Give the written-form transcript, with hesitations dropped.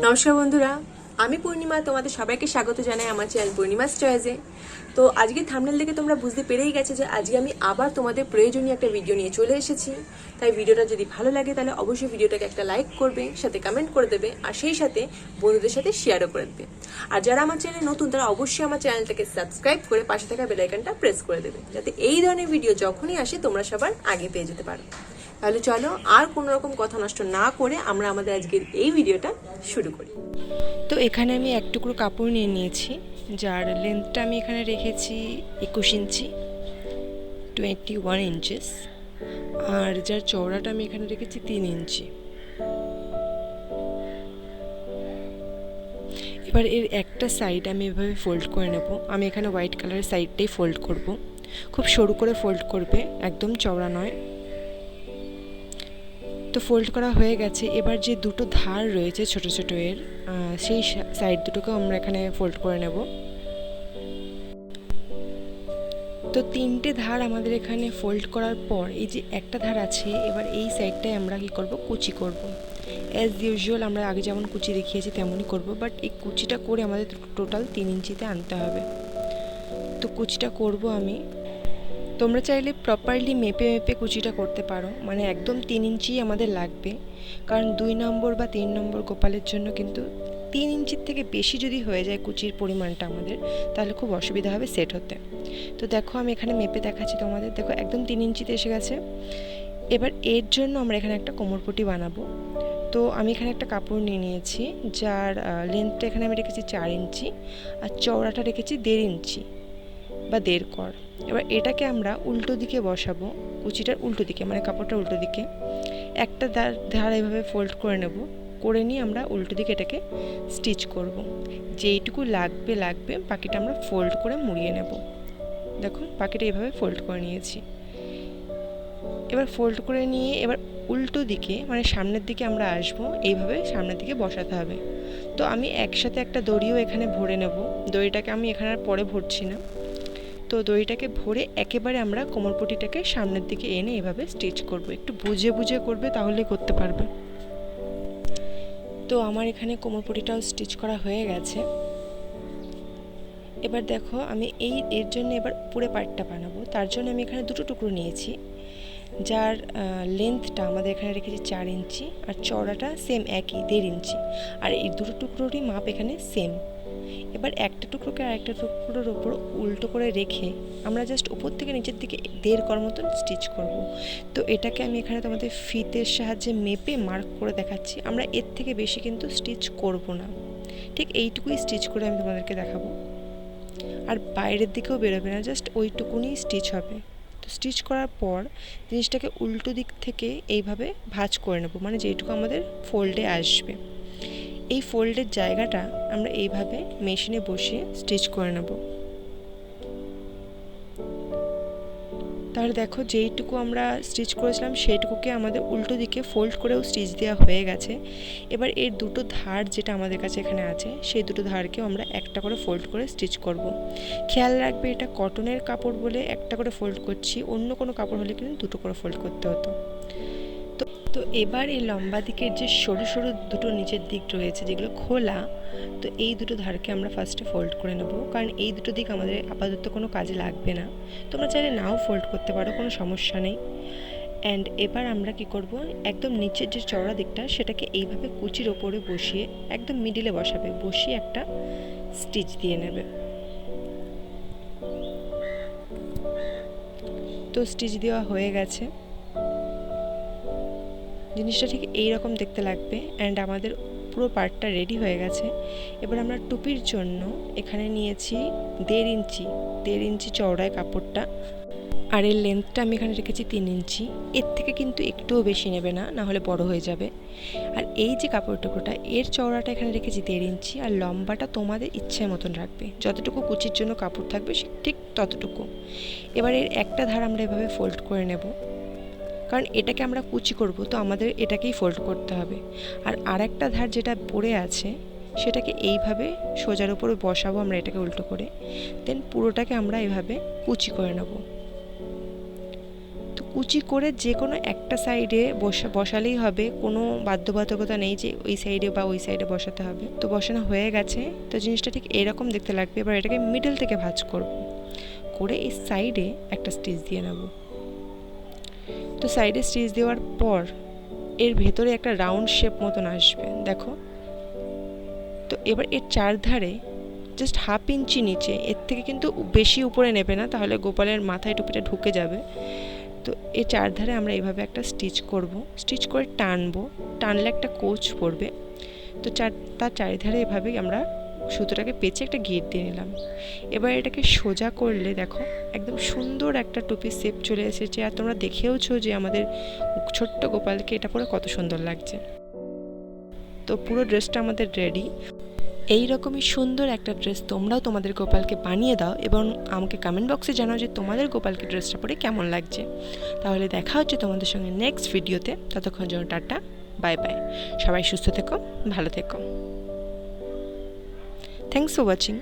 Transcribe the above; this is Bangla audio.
নমস্কার বন্ধুরা, আমি পূর্ণিমা তোমাদের সবাইকে স্বাগত জানাই আমার চ্যানেল পূর্ণিমাস চয়েসে। তো আজকে থাম্বনেল দেখে তোমরা বুঝতে পেরেই গেছো যে আজকে আমি আবার তোমাদের প্রয়োজনীয় একটা ভিডিও নিয়ে চলে এসেছি। তাই ভিডিওটা যদি ভালো লাগে তাহলে অবশ্যই ভিডিওটাকে একটা লাইক করবে, সাথে কমেন্ট করে দেবে, আর সেই সাথে বন্ধুদের সাথে শেয়ারও করে দেবে। আর যারা আমার চ্যানেলে নতুন তারা অবশ্যই আমার চ্যানেলটাকে সাবস্ক্রাইব করে পাশে থাকা বেল আইকনটা প্রেস করে দেবে, যাতে এই ধরনের ভিডিও যখনই আসে তোমরা সবার আগে পেয়ে যেতে পারো। তাহলে চলো আর কোনো রকম কথা নষ্ট না করে আমরা আমাদের আজকের এই ভিডিওটা শুরু করি। তো এখানে আমি এক টুকরো কাপড় নিয়ে নিয়েছি, যার লেন্থটা আমি এখানে রেখেছি 21 ইঞ্চি 21 ইঞ্চেস, আর যার চওড়াটা আমি এখানে রেখেছি 3 ইঞ্চি। এবার এর একটা সাইড আমি এভাবে ফোল্ড করে নেব। আমি এখানে হোয়াইট কালারের সাইডটাই ফোল্ড করব, খুব সরু করে ফোল্ড করবে, একদম চওড়া নয়। তো ফোল্ড করা হয়ে গেছে। এবার যে দুটো ধার রয়েছে ছোট ছোট এর, সেই সাইড দুটোকে আমরা এখানে ফোল্ড করে নেব। তো তিনটে ধার আমাদের এখানে ফোল্ড করার পর এই যে একটা ধার আছে, এবার এই সাইডটায় আমরা কি করব, কুচি করব। অ্যাজ ইউজুয়াল আমরা আগে যেমন কুচি দেখিয়েছি তেমনই করব, বাট এই কুচিটা করে আমাদের টোটাল 3 ইঞ্চিতে আনতে হবে। তো কুচিটা করব আমি। তোমরা চাইলে প্রপারলি মেপে মেপে কুচিটা করতে পারো, মানে একদম 3 ইঞ্চি আমাদের লাগবে, কারণ 2 নম্বর বা 3 নম্বর গোপালের জন্য কিন্তু 3 ইঞ্চির থেকে বেশি যদি হয়ে যায় কুচির পরিমাণটা আমাদের, তাহলে খুব অসুবিধা হবে সেট হতে। তো দেখো আমি এখানে মেপে দেখাচ্ছি তোমাদের, দেখো একদম 3 ইঞ্চিতে এসে গেছে। এবার এর জন্য আমরা এখানে একটা কোমরপটি বানাবো। তো আমি এখানে একটা কাপড় নিয়ে নিয়েছি, যার লেন্থটা এখানে আমি রেখেছি 4 ইঞ্চি আর চওড়াটা রেখেছি 1.5 ইঞ্চি বা 1.5 কর। এবার এটাকে আমরা উল্টো দিকে বসাবো, কুচিটার উল্টো দিকে, মানে কাপড়টার উল্টো দিকে একটা ধার এভাবে ফোল্ড করে নেব। করে নিয়ে আমরা উল্টো দিকে এটাকে স্টিচ করব। যেইটুকু লাগবে বাকিটা আমরা ফোল্ড করে মুড়িয়ে নেব। দেখো বাকিটা এইভাবে ফোল্ড করে নিয়েছি। এবার ফোল্ড করে নিয়ে এবার উল্টো দিকে, মানে সামনের দিকে আমরা আসবো, এইভাবে সামনের দিকে বসাতে হবে। তো আমি একসাথে একটা দড়িও এখানে ভরে নেব। দড়িটাকে আমি এখানে আর পরে ভরছি না। তো দড়িটাকে ভরে একেবারে আমরা কোমরপটিটাকে সামনের দিকে এনে এভাবে স্টিচ করব। একটু বুঝে বুঝে করবে, তাহলে করতে পারবে। তো আমার এখানে কোমরপটিটাও স্টিচ করা হয়ে গেছে। এবার দেখো আমি এর জন্য এবার উপরে পার্টটা বানাবো। তার জন্য আমি এখানে দুটো টুকরো নিয়েছি, যার লেন্থটা আমাদের এখানে রেখেছি 4 ইঞ্চি আর চওড়াটা সেম একই 1.5 ইঞ্চি, আর এই দুটো টুকরোরই মাপ এখানে সেম। এবার একটা টুকরোকে আরেকটা টুকরোর ওপর উল্টো করে রেখে আমরা জাস্ট উপর থেকে নিচের দিকে 1.5 কর মতন স্টিচ করব। তো এটাকে আমি এখানে তোমাদের ফিতের সাহায্যে মেপে মার্ক করে দেখাচ্ছি। আমরা এর থেকে বেশি কিন্তু স্টিচ করব না, ঠিক এইটুকুই স্টিচ করে আমি তোমাদেরকে দেখাবো। আর বাইরের দিকেও বেরোবে না, জাস্ট ওইটুকুনি স্টিচ হবে। তো স্টিচ করার পর জিনিসটাকে উল্টো দিক থেকে এইভাবে ভাঁজ করে নেব, মানে যেইটুকু আমাদের ফোল্ডে আসবে। এই ফোল্ডের জায়গাটা আমরা এইভাবে মেশিনে বসিয়ে স্টিচ করে নেব। তাহলে দেখো যেইটুকু আমরা স্টিচ করেছিলাম সেইটুকুকে আমাদের উল্টো দিকে ফোল্ড করেও স্টিচ দেওয়া হয়ে গেছে। এবার এর দুটো ধার যেটা আমাদের কাছে এখানে আছে, সেই দুটো ধারকেও আমরা একটা করে ফোল্ড করে স্টিচ করব। খেয়াল রাখবে এটা কটনের কাপড় বলে একটা করে ফোল্ড করছি, অন্য কোনো কাপড় হলে কিন্তু দুটো করে ফোল্ড করতে হতো। তো এবার এই লম্বা দিকের যে সরু সরু দুটো নিচের দিক রয়েছে যেগুলো খোলা, তো এই দুটো ধারকে আমরা ফার্স্টে ফোল্ড করে নেব, কারণ এই দুটো দিক আমাদের আপাতত কোনো কাজে লাগবে না। তোমরা চাইলে নাও ফোল্ড করতে পারো, কোনো সমস্যা নেই। অ্যান্ড এবার আমরা কি করব, একদম নিচের যে চওড়া দিকটা সেটাকে এইভাবে কুচির ওপরে বসিয়ে একদম মিডিলে বসাবে, বসিয়ে একটা স্টিচ দিয়ে নেবে। তো স্টিচ দেওয়া হয়ে গেছে। জিনিসটা ঠিক এই রকম দেখতে লাগবে। অ্যান্ড আমাদের পুরো পার্টটা রেডি হয়ে গেছে। এবার আমরা টুপির জন্য এখানে নিয়েছি 1.5 ইঞ্চি চওড়ায় কাপড়টা, আর এর লেন্থটা আমি এখানে রেখেছি 3 ইঞ্চি। এর থেকে কিন্তু একটুও বেশি নেবে না, না হলে বড় হয়ে যাবে। আর এই যে কাপড় টুকরোটা, এর চওড়াটা এখানে রেখেছি 1.5 ইঞ্চি, আর লম্বাটা তোমাদের ইচ্ছে মতন রাখবে, যতটুকু কুচির জন্য কাপড় থাকবে ঠিক ততটুকু। এবার এর একটা ধার আমরা এভাবে ফোল্ড করে নেব, কারণ এটাকে আমরা কুচি করব, তো আমাদের এটাকেই ফোল্ড করতে হবে। আর আরেকটা ধার যেটা পড়ে আছে সেটাকে এইভাবে সোজার উপরে বসাবো আমরা, এটাকে উল্টো করে। দেন পুরোটাকে আমরা এভাবে কুচি করে নেব। তো কুচি করে যে কোনো একটা সাইডে বসালেই হবে, কোনো বাধ্যবাধকতা নেই যে ওই সাইডে বা ওই সাইডে বসাতে হবে। তো বসানো হয়ে গেছে, তো জিনিসটা ঠিক এরকম দেখতে লাগবে। এবার এটাকে মিডল থেকে ভাঁজ করব, করে এই সাইডে একটা স্টিচ দিয়ে নেব। তো সাইডে স্টিচ দেওয়ার পর এর ভেতরে একটা রাউন্ড শেপ মতন আসবে, দেখো। তো এবার এর চারধারে জাস্ট 1/2 ইঞ্চি নিচে, এর থেকে কিন্তু বেশি উপরে নেবে না, তাহলে গোপালের মাথায় টুপিটা ঢুকে যাবে। তো এই চারধারে আমরা এইভাবে একটা স্টিচ করব, স্টিচ করে টানবো, টানলে একটা কোচ পড়বে। তো তার চারিধারে এভাবেই আমরা সুতোটাকে পেঁচে একটা গিট দিয়ে নিলাম। এবার এটাকে সোজা করলে দেখো একদম সুন্দর একটা টুপির শেপ চলে এসেছে। আর তোমরা দেখেওছো যে আমাদের ছোট্ট গোপালকে এটা পরে কত সুন্দর লাগছে। তো পুরো ড্রেসটা আমাদের রেডি। এই রকমই সুন্দর একটা ড্রেস তোমরাও তোমাদের গোপালকে বানিয়ে দাও এবং আমাকে কমেন্ট বক্সে জানাও যে তোমাদের গোপালকে ড্রেসটা পরে কেমন লাগছে। তাহলে দেখা হচ্ছে তোমাদের সঙ্গে নেক্সট ভিডিওতে। ততক্ষণ জন্য টাটা, বাই বাই। সবাই সুস্থ থেকো, ভালো থেকো। Thanks for watching.